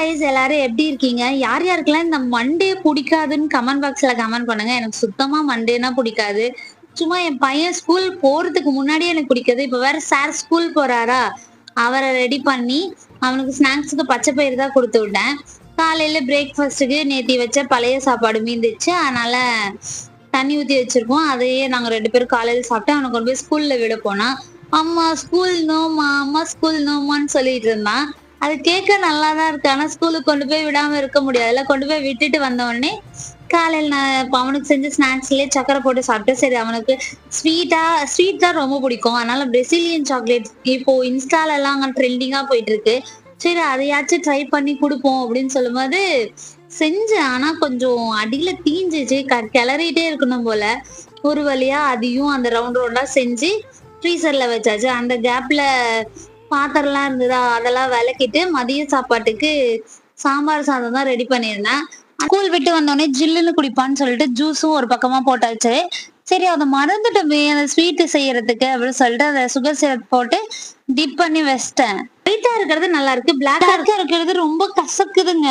Guys எல்லாரும் எப்படி இருக்கீங்க? யார் யாருக்கெல்லாம் இந்த மண்டே புடிக்காதுன்னு கமெண்ட் பாக்ஸ்ல கமெண்ட் பண்ணுங்க. எனக்கு சுத்தமா மண்டேனா புடிக்காது. சும்மா என் பையன் ஸ்கூல் போறதுக்கு முன்னாடியே எனக்கு பிடிக்காது. இப்ப வேற சார் ஸ்கூல் போறாரா, அவர ரெடி பண்ணி அவனுக்கு ஸ்நாக்ஸ்க்கு பச்சை பயிறு தான் குடுத்து விட்டேன். காலையில பிரேக்ஃபாஸ்ட்டுக்கு நேத்தி வச்ச பழைய சாப்பாடு மீந்துச்சு. அதனால தண்ணி ஊத்தி வச்சிருக்கோம். அதையே நாங்க 2 பேரும் காலையில சாப்பிட்டு அவன கொண்டு போய் ஸ்கூல்ல விட போனா, அம்மா ஸ்கூல் நோம்மா, அம்மா ஸ்கூல் நோம்மான்னு சொல்லிட்டு இருந்தான். அது கேட்க நல்லா தான் இருக்கு. ஆனா ஸ்கூலுக்கு கொண்டு போய் விடாம இருக்க முடியாதுல்ல. கொண்டு போய் விட்டுட்டு வந்த உடனே, காலையில நான் இப்ப அவனுக்கு செஞ்ச ஸ்நாக்ஸ்லயே சர்க்கரை போட்டு சாப்பிட்டேன். சரி அவனுக்கு ஸ்வீட் தான் ரொம்ப பிடிக்கும். அதனால பிரசிலியன் சாக்லேட் இப்போ இன்ஸ்டாலலாம் அங்க ட்ரெண்டிங்கா போயிட்டு இருக்கு. சரி அதையாச்சும் ட்ரை பண்ணி குடுப்போம் அப்படின்னு சொல்லும்போது, செஞ்சேன். ஆனா கொஞ்சம் அடியில தீஞ்சுச்சு. கிளறிட்டே இருக்கணும் போல. ஒரு வழியா அதையும் அந்த ரவுண்ட் ரவுண்டா செஞ்சு ஃப்ரீசர்ல வச்சாச்சு. அந்த கேப்ல பாத்திரம்லாம் இருந்ததா, அதெல்லாம் விளக்கிட்டு மதிய சாப்பாட்டுக்கு சாம்பார் சாதம் தான் ரெடி பண்ணியிருந்தேன். ஸ்கூல் விட்டு வந்தோனே ஜில்லுன்னு குடிப்பான்னு சொல்லிட்டு ஜூஸும் ஒரு பக்கமா போட்டாச்சு. சரி அத மறந்துட்டோமே அந்த ஸ்வீட் செய்யறதுக்கு அப்படின்னு சொல்லிட்டு அத சுகர் சிரப் போட்டு டிப் பண்ணி வச்சுட்டேன். ஒயிட்டா இருக்கிறது நல்லா இருக்கு. பிளாக்கா இருக்கிறது ரொம்ப கசக்குதுங்க.